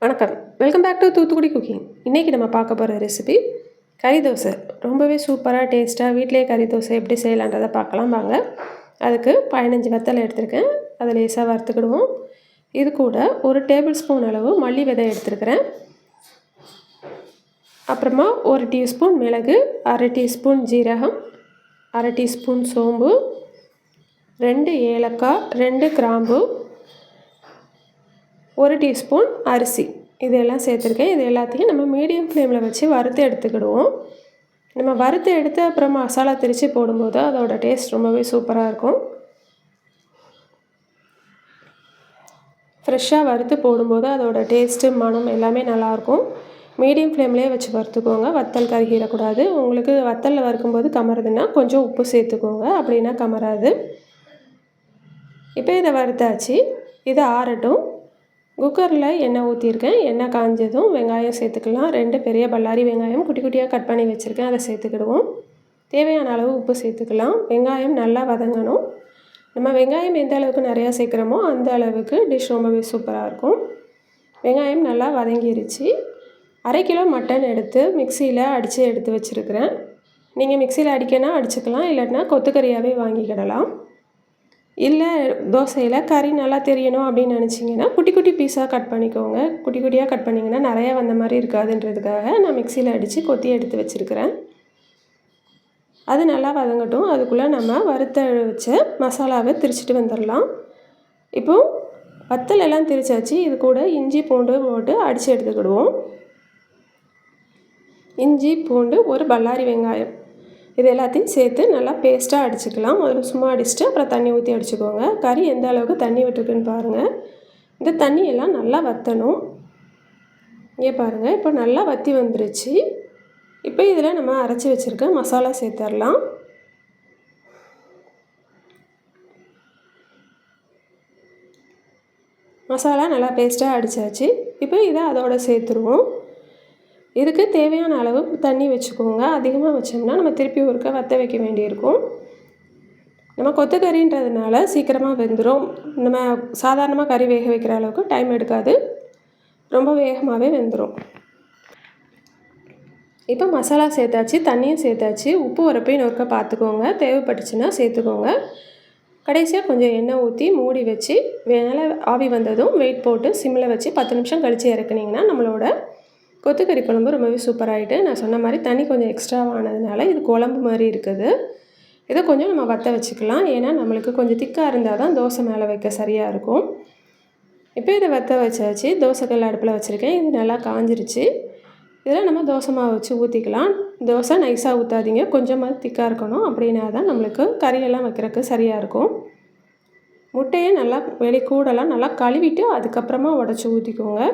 வணக்கம், welcome back to Thoothukudi cooking. இன்றைக்கி நம்ம பார்க்க போகிற ரெசிபி கறி தோசை. ரொம்பவே சூப்பராக டேஸ்ட்டாக வீட்டிலேயே கறி தோசை எப்படி செய்யலான்றதை பார்க்கலாம் வாங்க. அதுக்கு 15 வத்தல் எடுத்துருக்கேன், அதை லேசாக வறுத்துக்கிடுவோம். இது கூட 1 டேபிள் ஸ்பூன் அளவு மல்லி விதை எடுத்துருக்கிறேன். அப்புறமா 1 டீஸ்பூன் மிளகு, 1/2 டீஸ்பூன் ஜீரகம், 1/2 டீஸ்பூன் சோம்பு, 2 ஏலக்காய், 2 கிராம்பு, 1 டீஸ்பூன் அரிசி, இதெல்லாம் சேர்த்துருக்கேன். இது எல்லாத்தையும் நம்ம மீடியம் ஃப்ளேமில் வச்சு வறுத்து எடுத்துக்கிடுவோம். நம்ம வறுத்து எடுத்து அப்புறம் மசாலா திரித்து போடும்போது அதோடய டேஸ்ட் ரொம்பவே சூப்பராக இருக்கும். ஃப்ரெஷ்ஷாக வறுத்து போடும்போது அதோடய டேஸ்ட்டு மனம் எல்லாமே நல்லாயிருக்கும். மீடியம் ஃப்ளேம்லேயே வச்சு வறுத்துக்கோங்க, வத்தல் கருகிடக்கூடாது. உங்களுக்கு வத்தலில் வறுக்கும்போது கமருதுன்னா கொஞ்சம் உப்பு சேர்த்துக்கோங்க, அப்படின்னா கமராது. இப்போ இதை வறுத்தாச்சு, இதை ஆறட்டும். குக்கரில் எண்ணெய் ஊற்றிருக்கேன். எண்ணெய் காஞ்சதும் வெங்காயம் சேர்த்துக்கலாம். 2 பெரிய பல்லாரி வெங்காயம் குட்டி குட்டியாக கட் பண்ணி வச்சுருக்கேன், அதை சேர்த்துக்கிடுவோம். தேவையான அளவு உப்பு சேர்த்துக்கலாம். வெங்காயம் நல்லா வதங்கணும். நம்ம வெங்காயம் எந்த அளவுக்கு நிறையா சேர்க்குறோமோ அந்த அளவுக்கு டிஷ் ரொம்பவே சூப்பராக இருக்கும். வெங்காயம் நல்லா வதங்கிருச்சு. 1/2 கிலோ மட்டன் எடுத்து மிக்சியில் அடித்து எடுத்து வச்சுருக்கிறேன். நீங்கள் மிக்சியில் அடிக்கனா அடிச்சுக்கலாம், இல்லைன்னா கொத்துக்கறியாகவே வாங்கிக்கிடலாம். இல்லை தோசையில் கறி நல்லா தெரியணும் அப்படின்னு நினச்சிங்கன்னா குட்டி குட்டி பீஸாக கட் பண்ணிக்கோங்க. குட்டி குட்டியாக கட் பண்ணிங்கன்னா நிறையா வந்த மாதிரி இருக்காதுன்றதுக்காக நான் மிக்சியில் அடித்து கொத்தி எடுத்து வச்சுருக்கிறேன். அது நல்லா வதங்கட்டும். அதுக்குள்ளே நம்ம வறுத்த வச்ச மசாலாவை திரிச்சிட்டு வந்துடலாம். இப்போது வத்தல் எல்லாம் திரிச்சாச்சு. இது கூட இஞ்சி பூண்டு போட்டு அடித்து எடுத்துக்கிடுவோம். இஞ்சி பூண்டு, 1 பல்லாரி வெங்காயம், இது எல்லாத்தையும் சேர்த்து நல்லா பேஸ்ட்டாக அடிச்சுக்கலாம். முதல்ல சும்மா அடிச்சுட்டு அப்புறம் தண்ணி ஊற்றி அடிச்சுக்கோங்க. கறி எந்த அளவுக்கு தண்ணி விட்டுருக்குன்னு பாருங்கள். இந்த தண்ணியெல்லாம் நல்லா வற்றணும். இங்கே பாருங்கள், இப்போ நல்லா வற்றி வந்துருச்சு. இப்போ இதில் நம்ம அரைச்சி வச்சுருக்க மசாலா சேர்த்துடலாம். மசாலா நல்லா பேஸ்ட்டாக அடித்தாச்சு. இப்போ இதை அதோடு சேர்த்துருவோம். இதுக்கு தேவையான அளவு தண்ணி வச்சுக்கோங்க. அதிகமாக வச்சோம்னா நம்ம திருப்பி ஒருக்க வற்ற வைக்க வேண்டியிருக்கும். நம்ம கொத்துக்கறின்றதுனால சீக்கிரமாக வெந்துடும். நம்ம சாதாரணமாக கறி வேக வைக்கிற அளவுக்கு டைம் எடுக்காது, ரொம்ப வேகமாகவே வெந்துடும். இப்போ மசாலா சேர்த்தாச்சு, தண்ணியும் சேர்த்தாச்சு. உப்பு உரப்பையும் ஒருக்க பார்த்துக்கோங்க, தேவைப்பட்டுச்சுன்னா சேர்த்துக்கோங்க. கடைசியாக கொஞ்சம் எண்ணெய் ஊற்றி மூடி வச்சு மேலே ஆவி வந்ததும் வெயிட் போட்டு சிம்மில் வச்சு 10 நிமிஷம் கழித்து இறக்குனிங்கன்னா நம்மளோட கொத்துக்கறி குழம்பு ரொம்பவே சூப்பராகிட்டு. நான் சொன்ன மாதிரி தண்ணி கொஞ்சம் எக்ஸ்ட்ராவானதுனால இது குழம்பு மாதிரி இருக்குது. இதை கொஞ்சம் நம்ம வற்ற வச்சுக்கலாம், ஏன்னா நம்மளுக்கு கொஞ்சம் திக்காக இருந்தால் தான் தோசை மேலே வைக்க சரியாக இருக்கும். இப்போ இதை வற்ற வச்சாச்சு. தோசைக்கல் அடுப்பில் வச்சுருக்கேன். இது நல்லா காஞ்சிருச்சு. இதில் நம்ம தோசை மாவு வச்சு ஊற்றிக்கலாம். தோசை நைஸாக ஊற்றாதீங்க, கொஞ்சமாக திக்காக இருக்கணும். அப்படின்னா தான் நம்மளுக்கு கறியெல்லாம் வைக்கிறதுக்கு சரியாக இருக்கும். முட்டையை நல்லா வெளிக்கூடலாம் நல்லா கழுவிட்டு அதுக்கப்புறமா உடச்சி ஊற்றிக்கோங்க.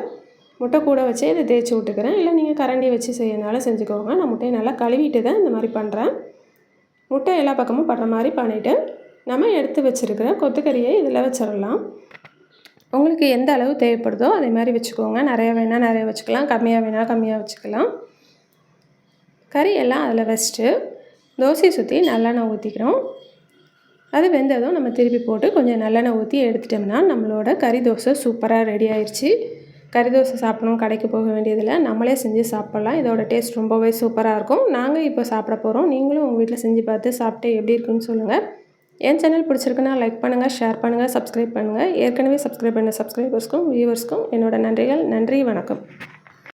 முட்டை கூட வச்சு இதை தேய்ச்சி விட்டுக்கிறேன், இல்லை நீங்கள் கரண்டி வச்சு செய்யனாலும் செஞ்சுக்கோங்க. நான் முட்டையை நல்லா கழுவிட்டு தான் இந்த மாதிரி பண்ணுறேன். முட்டை எல்லா பக்கமும் படுற மாதிரி பண்ணிவிட்டு நம்ம எடுத்து வச்சுருக்கிற கொத்துக்கறியை இதில் வச்சிடலாம். உங்களுக்கு எந்த அளவு தேவைப்படுதோ அதே மாதிரி வச்சுக்கோங்க. நிறையா வேணால் நிறையா வச்சுக்கலாம், கம்மியாக வேணால் கம்மியாக வச்சுக்கலாம். கறி எல்லாம் அதில் வச்சுட்டு தோசையை சுற்றி நல்லெண்ணெய் ஊற்றிக்கிறோம். அது வெந்ததும் நம்ம திருப்பி போட்டு கொஞ்சம் நல்லெண்ணெய் ஊற்றி எடுத்துட்டோம்னா நம்மளோட கறி தோசை சூப்பராக ரெடி ஆயிடுச்சு. கறி தோசை சாப்பிடணும், கடைக்கு போக வேண்டியதில்லை, நம்மளே செஞ்சு சாப்பிட்லாம். இதோட டேஸ்ட் ரொம்பவே சூப்பராக இருக்கும். நாங்கள் இப்போ சாப்பிட போகிறோம். நீங்களும் உங்கள் வீட்டில் செஞ்சு பார்த்து சாப்பிட்டு எப்படி இருக்குன்னு சொல்லுங்கள். என் சேனல் பிடிச்சிருக்குன்னா லைக் பண்ணுங்கள், ஷேர் பண்ணுங்கள், சப்ஸ்கிரைப் பண்ணுங்கள். ஏற்கனவே சப்ஸ்கிரைப் பண்ண சப்ஸ்கிரைபர்ஸ்க்கும் வியூவர்ஸ்க்கும் என்னோட நன்றிகள். நன்றி, வணக்கம்.